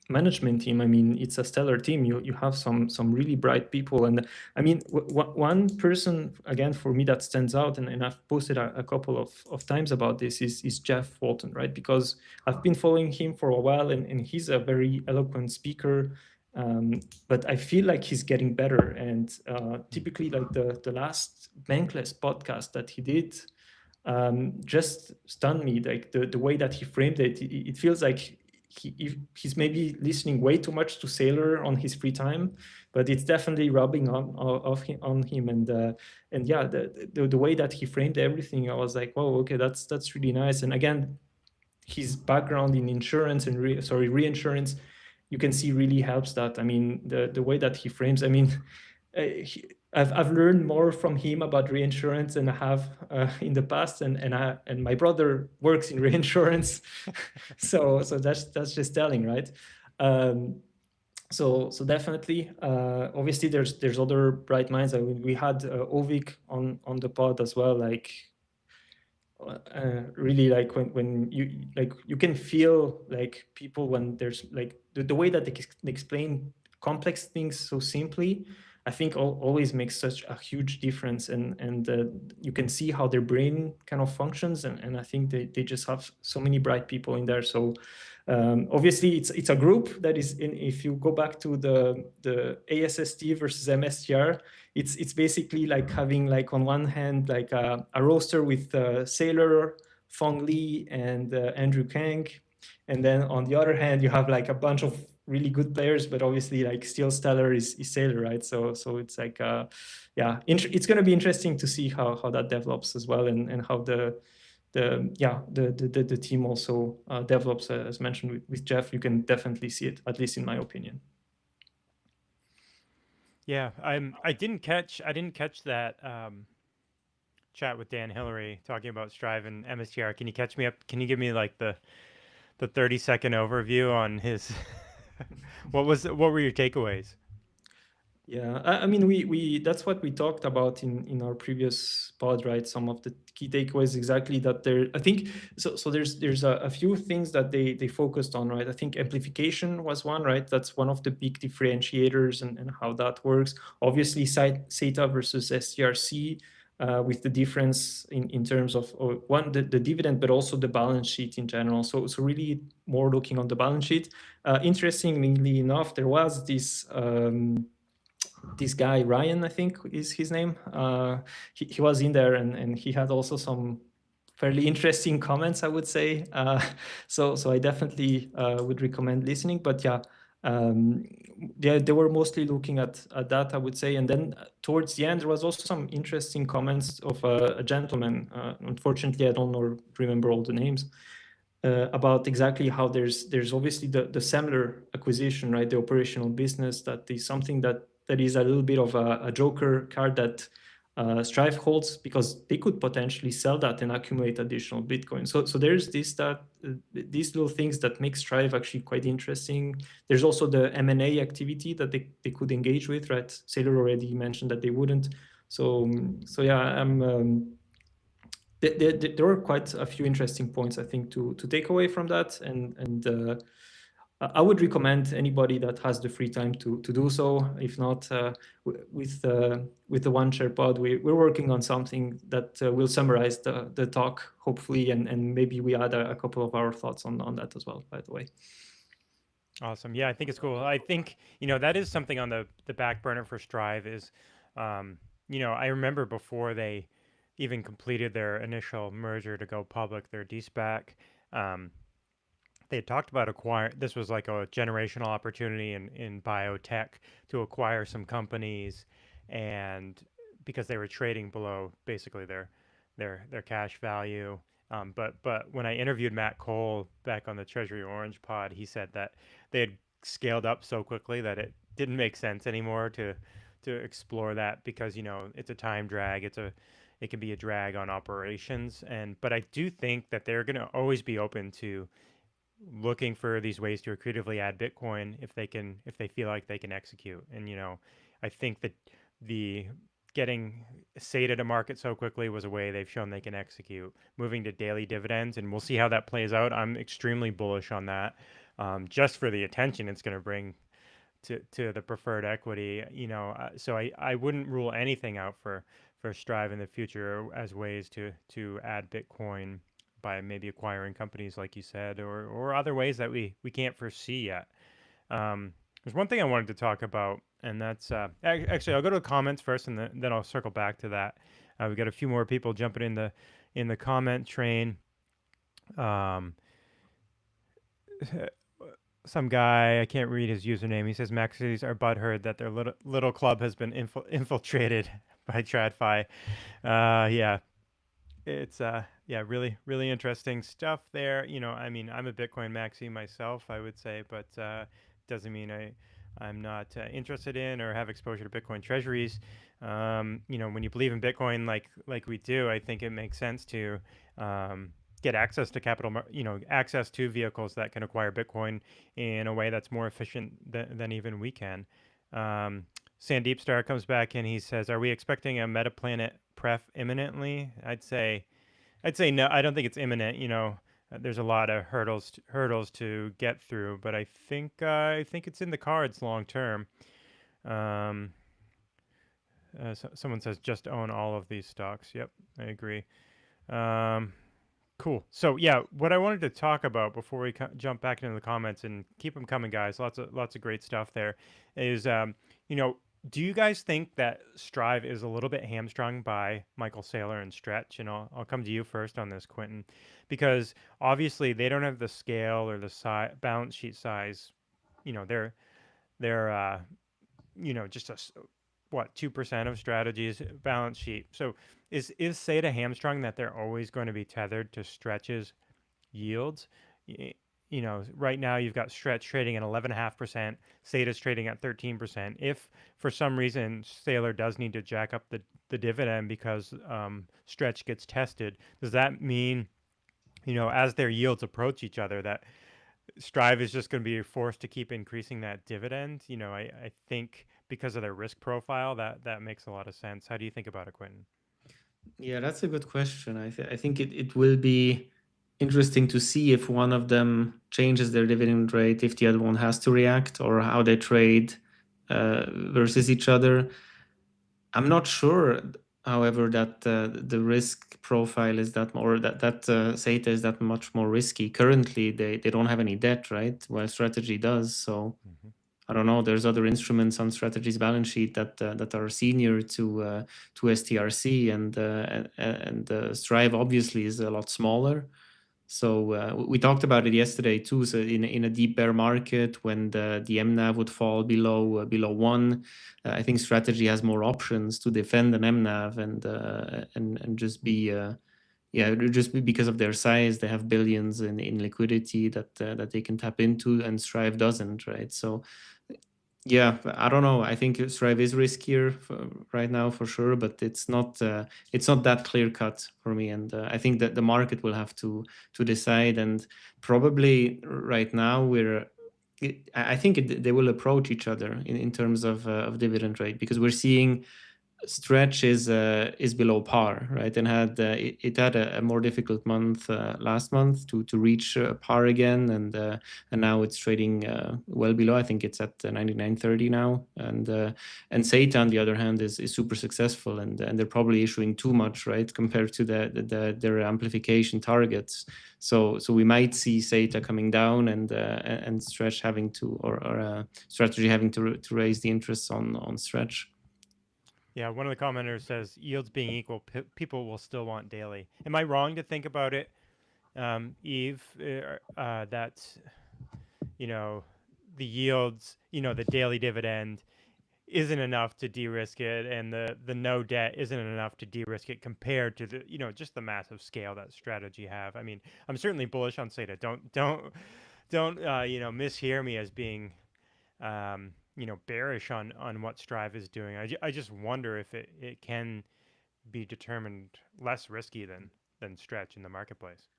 management team. I mean, it's a stellar team. You have some really bright people, and I mean, one person again for me that stands out, and I've posted a couple of times about this is Jeff Walton, right? Because I've been following him for a while, and he's a very eloquent speaker. But I feel like he's getting better, and typically, like the last Bankless podcast that he did just stunned me. Like the way that he framed it, it feels like he's maybe listening way too much to Saylor on his free time, but it's definitely rubbing on him. And yeah, the way that he framed everything, I was like, oh, okay, that's really nice. And again, his background in insurance and reinsurance, you can see really helps that. I mean, the way that he frames, I mean, I've learned more from him about reinsurance than I have in the past, and my brother works in reinsurance, so that's just telling, right? So definitely, obviously there's other bright minds. I mean, we had Ovik on the pod as well, like. Really, like when you can feel like people when there's like the way that they explain complex things so simply, I think always makes such a huge difference, and you can see how their brain kind of functions, and I think they just have so many bright people in there. So obviously it's a group that is in. If you go back to the ASST versus MSTR, it's basically like having, like, on one hand, like a roster with Saylor, Fong Li, and Andrew Kang, and then on the other hand you have like a bunch of really good players, but obviously like still stellar is Saylor, right? So it's like yeah, it's going to be interesting to see how that develops as well, and how the team also develops, as mentioned with Jeff. You can definitely see it, at least in my opinion. Yeah, I didn't catch that chat with Dan Hillary talking about Strive and MSTR. Can you catch me up? Can you give me like the 30-second overview on his what were your takeaways? Yeah, I mean, we that's what we talked about in our previous pod, right? Some of the key takeaways, exactly that there. I think so there's a few things that they focused on, right? I think amplification was one, right? That's one of the big differentiators, and how that works. Obviously, SATA versus STRC, with the difference in terms of one, the dividend, but also the balance sheet in general. So really more looking on the balance sheet. Interestingly enough, there was this this guy Ryan, I think is his name. He was in there, and he had also some fairly interesting comments, I would say. So I definitely would recommend listening. But yeah, they were mostly looking at that, I would say. And then towards the end, there was also some interesting comments of a gentleman. Unfortunately, I don't remember all the names. About exactly how there's obviously the Semler acquisition, right? The operational business, that is something that is a little bit of a joker card that Strive holds, because they could potentially sell that and accumulate additional Bitcoin. So there's these little things that make Strive actually quite interesting. There's also the M&A activity that they could engage with, right? Sailor already mentioned that they wouldn't. So yeah, there were quite a few interesting points, I think, to take away from that, and I would recommend anybody that has the free time to do so. If not, with the One Share Pod, we're working on something that will summarize the talk, hopefully, and maybe we add a couple of our thoughts on that as well, by the way. Awesome. Yeah, I think it's cool. I think, that is something on the back burner for Strive is, I remember before they even completed their initial merger to go public, their de-SPAC, they had talked about this was like a generational opportunity in biotech to acquire some companies, and because they were trading below basically their cash value. But when I interviewed Matt Cole back on the Treasury Orange pod, he said that they had scaled up so quickly that it didn't make sense anymore to explore that, because it's a time drag. It can be a drag on operations, but I do think that they're going to always be open to looking for these ways to accretively add Bitcoin if they feel like they can execute. And I think that the getting SATA to market so quickly was a way they've shown they can execute. Moving to daily dividends, and we'll see how that plays out. I'm extremely bullish on that, just for the attention it's going to bring to the preferred equity. So I wouldn't rule anything out for Strive in the future as ways to add Bitcoin by maybe acquiring companies like you said, or other ways that we can't foresee yet. There's one thing I wanted to talk about, and that's actually I'll go to the comments first, and then I'll circle back to that. We got a few more people jumping in the comment train. Some guy, I can't read his username. He says Maxis are butthurt that their little club has been infiltrated by TradFi. Yeah, it's really really interesting stuff there. I mean, I'm a Bitcoin maxi myself, I would say, but doesn't mean I'm not interested in or have exposure to Bitcoin treasuries. When you believe in Bitcoin like we do, I think it makes sense to get access to access to vehicles that can acquire Bitcoin in a way that's more efficient than even we can. Sandeep Star comes back and he says, "Are we expecting a Metaplanet pref imminently?" I'd say no. I don't think it's imminent. There's a lot of hurdles to get through, but I think it's in the cards long term. Someone says just own all of these stocks. Yep, I agree. Cool. So yeah, what I wanted to talk about before we jump back into the comments, and keep them coming, guys. Lots of great stuff there. Is do you guys think that Strive is a little bit hamstrung by Michael Saylor and Stretch? And I'll come to you first on this, Quentin, because obviously they don't have the scale or the balance sheet size. They're just 2% of Strategy's balance sheet. So is SATA hamstrung that they're always going to be tethered to Stretch's yields? Right now you've got Stretch trading at 11.5%, SATA's trading at 13%. If for some reason Saylor does need to jack up the dividend because Stretch gets tested, does that mean, as their yields approach each other, that Strive is just going to be forced to keep increasing that dividend? I think because of their risk profile, that makes a lot of sense. How do you think about it, Quentin? Yeah, that's a good question. I think it will be interesting to see if one of them changes their dividend rate, if the other one has to react, or how they trade versus each other. I'm not sure, however, that the risk profile is that more, that SATA is that much more risky. Currently, they don't have any debt, right? While Strategy does. So I don't know. There's other instruments on Strategy's balance sheet that are senior to STRC, and Strive obviously is a lot smaller. So we talked about it yesterday too. So in a deep bear market, when the MNAV would fall below 1, I think Strategy has more options to defend an MNAV and just be because of their size, they have billions in liquidity that they can tap into, and Strive doesn't, right? So yeah, I don't know. I think Strive is riskier right now for sure, but it's not that clear cut for me. And I think that the market will have to decide. And probably right now I think they will approach each other in terms of dividend rate, because we're seeing Stretch is below par, right? And it had a more difficult month last month to reach par again, and now it's trading well below. I think it's at 99.30 now, and SATA on the other hand is super successful, and they're probably issuing too much, right, compared to their amplification targets. So we might see SATA coming down, and Stretch having to or Strategy having to raise the interests on Stretch. Yeah, one of the commenters says yields being equal, people will still want daily. Am I wrong to think about it, Eve? That the yields, the daily dividend isn't enough to de-risk it, and the no debt isn't enough to de-risk it compared to the just the massive scale that Strategy have. I mean, I'm certainly bullish on SATA. Don't mishear me as being bearish on what Strive is doing. I just wonder if it can be determined less risky than Stretch in the marketplace.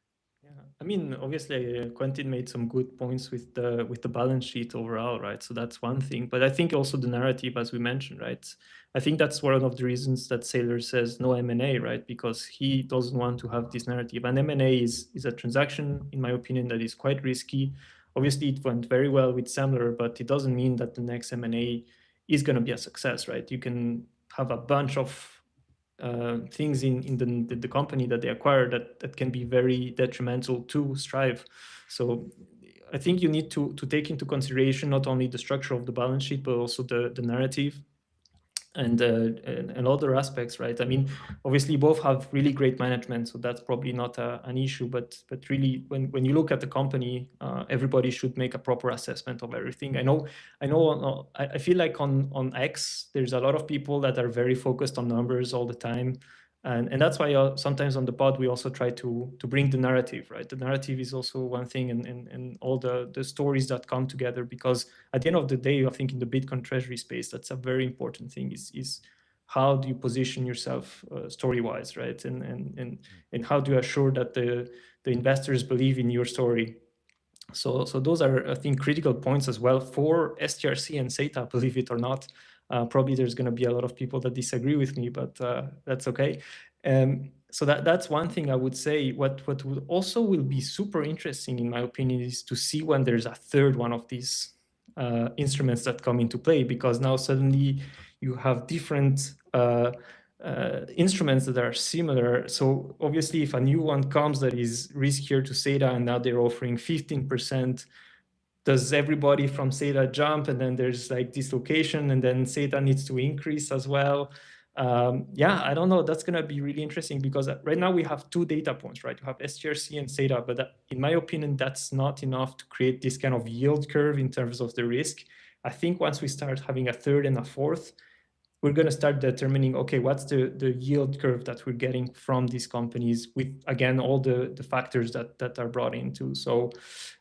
Yeah, I mean, obviously, Quentin made some good points with the balance sheet overall, right? So that's one thing. But I think also the narrative, as we mentioned, right? I think that's one of the reasons that Saylor says no M&A, right? Because he doesn't want to have this narrative. And M&A is a transaction, in my opinion, that is quite risky. Obviously, it went very well with Semler, but it doesn't mean that the next M&A is going to be a success, right? You can have a bunch of things in the company that they acquire that can be very detrimental to Strive. So I think you need to take into consideration not only the structure of the balance sheet, but also the narrative and other aspects, right? I mean, obviously both have really great management, so that's probably not an issue. But really, when you look at the company, everybody should make a proper assessment of everything. I feel like on X, there's a lot of people that are very focused on numbers all the time. And that's why sometimes on the pod we also try to bring the narrative, right? The narrative is also one thing, and all the stories that come together, because at the end of the day, I think in the Bitcoin treasury space, that's a very important thing, is how do you position yourself story-wise, right? And how do you assure that the investors believe in your story? So those are, I think, critical points as well for STRC and SATA, believe it or not. Probably there's going to be a lot of people that disagree with me, but that's okay. So that's one thing I would say. What would also will be super interesting, in my opinion, is to see when there's a third one of these instruments that come into play, because now suddenly you have different instruments that are similar. So obviously, if a new one comes that is riskier to SATA, and now they're offering 15%, does everybody from SATA jump? And then there's like dislocation, and then SATA needs to increase as well. Yeah, I don't know. That's going to be really interesting, because right now we have two data points, right? You have STRC and SATA, but in my opinion, that's not enough to create this kind of yield curve in terms of the risk. I think once we start having a third and a fourth, we're going to start determining, okay, what's the yield curve that we're getting from these companies, with, again, all the factors that are brought into. So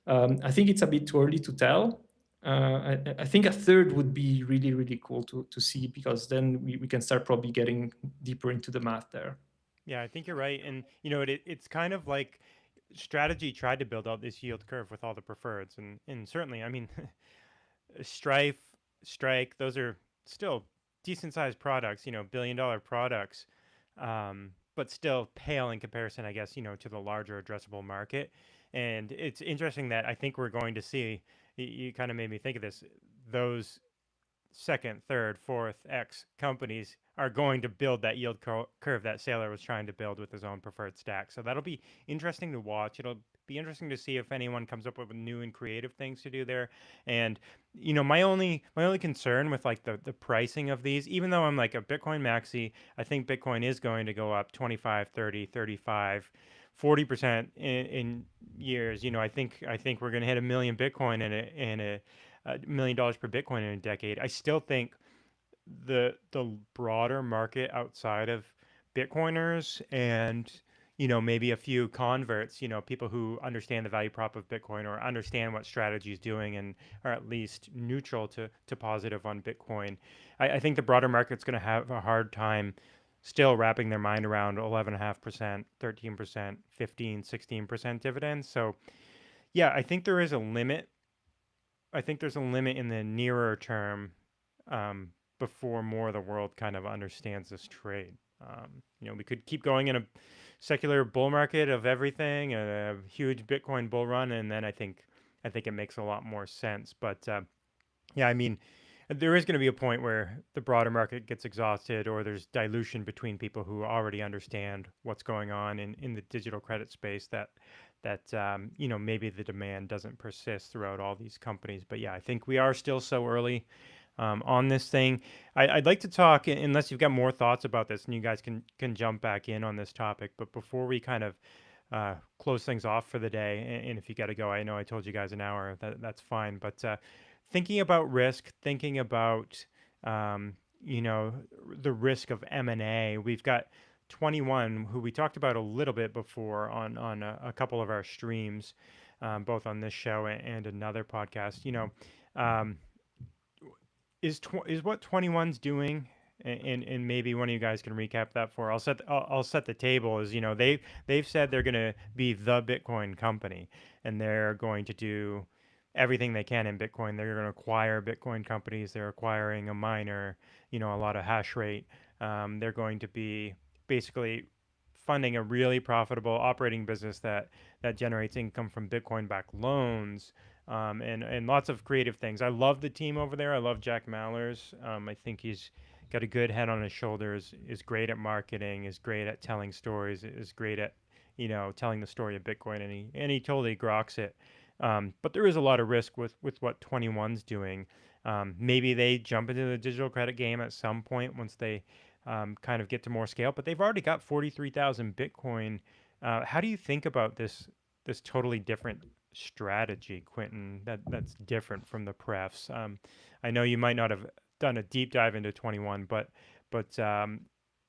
I think it's a bit too early to tell. I think a third would be really, really cool to see, because then we can start probably getting deeper into the math there. Yeah, I think you're right. And, it's kind of like Strategy tried to build out this yield curve with all the preferreds. And certainly, I mean, Strife, Strike, those are still decent sized products, billion-dollar products, but still pale in comparison, I guess, to the larger addressable market. And it's interesting that I think we're going to see, you kind of made me think of this, those second, third, fourth X companies are going to build that yield curve that Saylor was trying to build with his own preferred stack. So that'll be interesting to watch. It'll be interesting to see if anyone comes up with new and creative things to do there. And my only concern with like the pricing of these, even though I'm like a Bitcoin maxi, I think Bitcoin is going to go up 25, 30, 35, 40% in years. I think we're going to hit 1 million Bitcoin in a $1 million per Bitcoin in a decade. I still think the broader market outside of Bitcoiners and maybe a few converts, people who understand the value prop of Bitcoin or understand what strategy is doing and are at least neutral to positive on Bitcoin. I think the broader market's going to have a hard time still wrapping their mind around 11.5%, 13%, 15, 16% dividends. So yeah, I think there is a limit. I think there's a limit in the nearer term, um, before more of the world kind of understands this trade. We could keep going in a secular bull market of everything, a huge Bitcoin bull run, and then I think it makes a lot more sense. But yeah, I mean, there is going to be a point where the broader market gets exhausted, or there's dilution between people who already understand what's going on in the digital credit space. That maybe the demand doesn't persist throughout all these companies. But yeah, I think we are still so early on this thing. I'd like to talk, unless you've got more thoughts about this, and you guys can jump back in on this topic. But before we kind of close things off for the day, and if you got to go, I know I told you guys an hour. That's fine. But thinking about risk, thinking about um, you know the risk of M&A, we've got 21, who we talked about a little bit before on a couple of our streams, both on this show and another podcast. Um, is what 21's doing, and maybe one of you guys can recap that for. I'll set the table. Is they've said they're going to be the Bitcoin company, and they're going to do everything they can in Bitcoin. They're going to acquire Bitcoin companies. They're acquiring a miner, a lot of hash rate. They're going to be basically funding a really profitable operating business that generates income from Bitcoin backed loans, and lots of creative things. I love the team over there. I love Jack Mallers. I think he's got a good head on his shoulders. Is great at marketing. Is great at telling stories. Is great at telling the story of Bitcoin, and he totally groks it. But there is a lot of risk with what 21's doing. Maybe they jump into the digital credit game at some point once they kind of get to more scale. But they've already got 43,000 Bitcoin. How do you think about this totally different strategy, Quentin? That's different from the prefs. I know you might not have done a deep dive into 21, but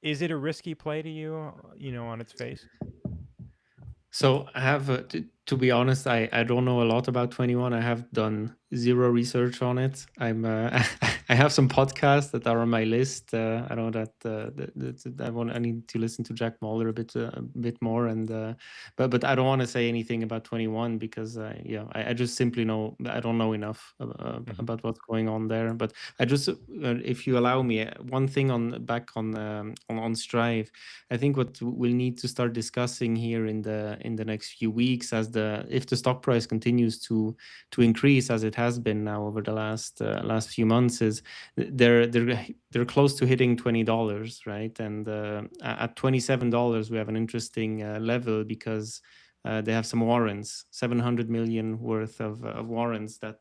is it a risky play to you? On its face. So I have, to be honest, I don't know a lot about 21. I have done zero research on it. I have some podcasts that are on my list. I know that I need to listen to Jack Moller a bit more, and but I don't want to say anything about 21 because I just simply know I don't know enough about what's going on there. But I just, if you allow me, one thing on Strive. I think what we'll need to start discussing here in the next few weeks, if the stock price continues to increase as it has been now over the last few months, is they're close to hitting $20, right? And at $27, we have an interesting level because they have some warrants, 700 million worth of warrants that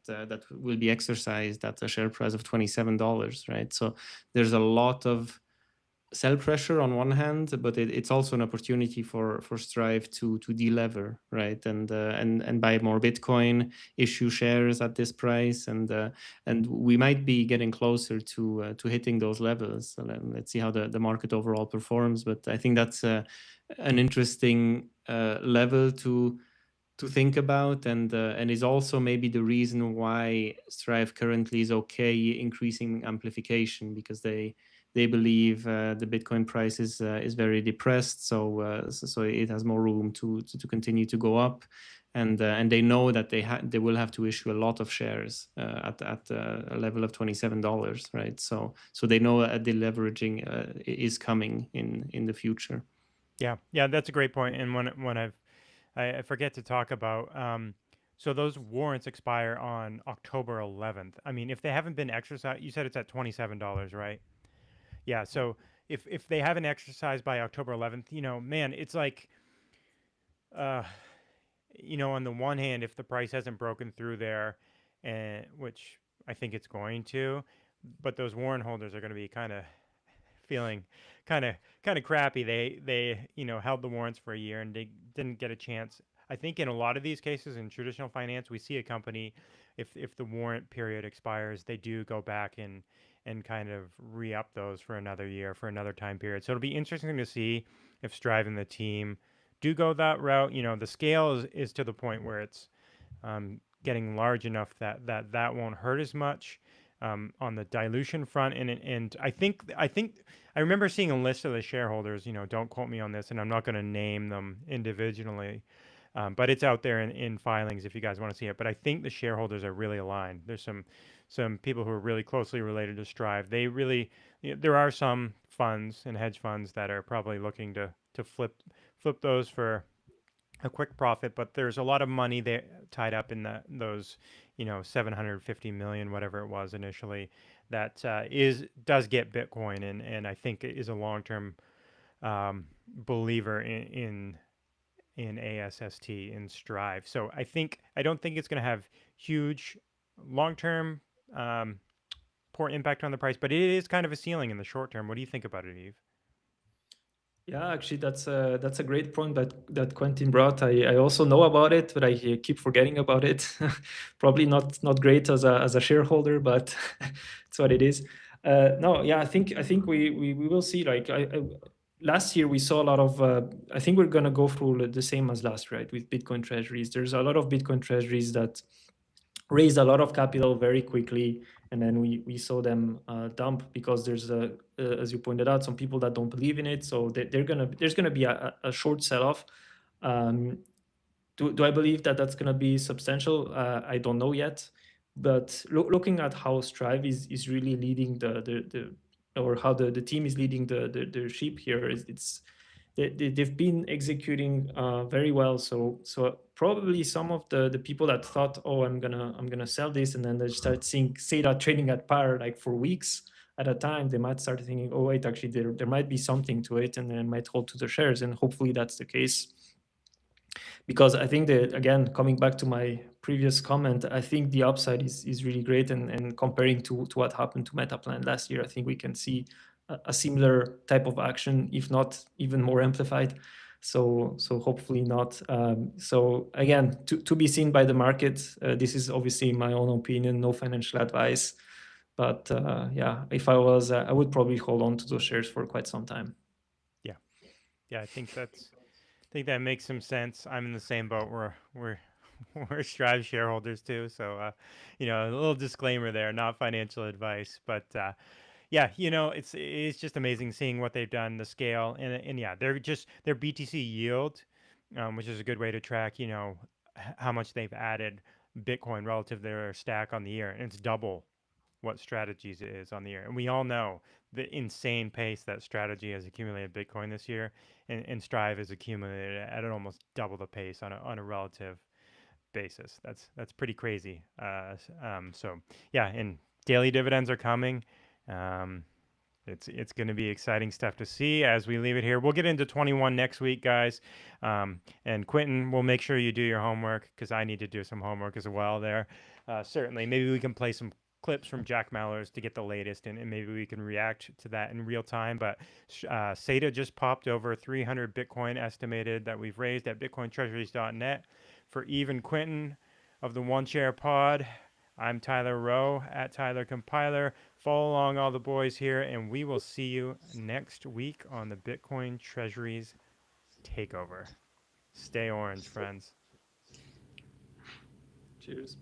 will be exercised at a share price of $27, right? So there's a lot of sell pressure on one hand, but it's also an opportunity for Strive to delever, right? And buy more Bitcoin, issue shares at this price, and we might be getting closer to hitting those levels. So let's see how the market overall performs. But I think that's an interesting level to think about, and is also maybe the reason why Strive currently is okay increasing amplification, because they believe the Bitcoin price is very depressed, so it has more room to continue to go up, and they know that they will have to issue a lot of shares at a level of $27, right? So they know a deleveraging is coming in the future. Yeah, that's a great point. And when I forget to talk about. So those warrants expire on October 11th. I mean, if they haven't been exercised, you said it's at $27, right? Yeah. So if they haven't exercised by October 11th, man, it's like, uh, on the one hand, if the price hasn't broken through there, and which I think it's going to, but those warrant holders are going to be kind of feeling kind of crappy. They held the warrants for a year and they didn't get a chance. I think in a lot of these cases in traditional finance, we see a company, if the warrant period expires, they do go back and kind of re-up those for another year, for another time period. So it'll be interesting to see if Strive and the team do go that route. The scale is to the point where it's getting large enough that won't hurt as much on the dilution front. And I think I remember seeing a list of the shareholders. Don't quote me on this, and I'm not going to name them individually, but it's out there in filings if you guys want to see it. But I think the shareholders are really aligned. There's some people who are really closely related to Strive. They really, there are some funds and hedge funds that are probably looking to flip those for a quick profit, but there's a lot of money there tied up in those 750 million, whatever it was initially, that does get Bitcoin, and I think is a long-term believer in ASST, in Strive. So I don't think it's going to have huge long-term poor impact on the price, but it is kind of a ceiling in the short term. What do you think about it, Yves? Yeah, actually, that's a great point that Quentin brought. I also know about it, but I keep forgetting about it. Probably not great as a shareholder, but it's what it is. No, yeah, I think we will see. Like last year, we saw a lot of. I think we're gonna go through the same as last, right? With Bitcoin treasuries, there's a lot of Bitcoin treasuries that raised a lot of capital very quickly, and then we saw them dump because there's as you pointed out, some people that don't believe in it, so there's gonna be a short sell-off. um, do I believe that that's gonna be substantial? I don't know yet, but looking at how Strive is really leading the or how the team is leading the ship here, it's they've been executing very well. So probably some of the people that thought, oh, I'm gonna sell this, and then they start seeing SATA trading at par like for weeks at a time, they might start thinking, oh wait, actually there might be something to it, and then might hold to the shares, and hopefully that's the case. Because I think that, again, coming back to my previous comment, I think the upside is really great, and comparing to what happened to Metaplanet last year, I think we can see a similar type of action, if not even more amplified. So hopefully not. So again, to be seen by the market. This is obviously my own opinion, no financial advice. But yeah, if I was, I would probably hold on to those shares for quite some time. Yeah, I think that makes some sense. I'm in the same boat. We're Strive shareholders too, so a little disclaimer there, not financial advice, but yeah, it's just amazing seeing what they've done, the scale, and yeah, their BTC yield, which is a good way to track, how much they've added Bitcoin relative to their stack on the year, and it's double what Strategies is on the year. And we all know the insane pace that Strategy has accumulated Bitcoin this year, and Strive has accumulated at an almost double the pace on a relative basis. That's pretty crazy. So yeah, and daily dividends are coming. Um, it's going to be exciting stuff to see as we leave it here. We'll get into 21 next week, guys. And Quentin, we'll make sure you do your homework, because I need to do some homework as well there. Certainly, maybe we can play some clips from Jack Mallers to get the latest, and maybe we can react to that in real time. But SATA just popped over 300 Bitcoin estimated that we've raised at bitcointreasuries.net. For Even Quentin of the One Share Pod, I'm Tyler Rowe at Tyler Compiler. Follow along all the boys here, and we will see you next week on the Bitcoin Treasuries Takeover. Stay orange, friends. Cheers.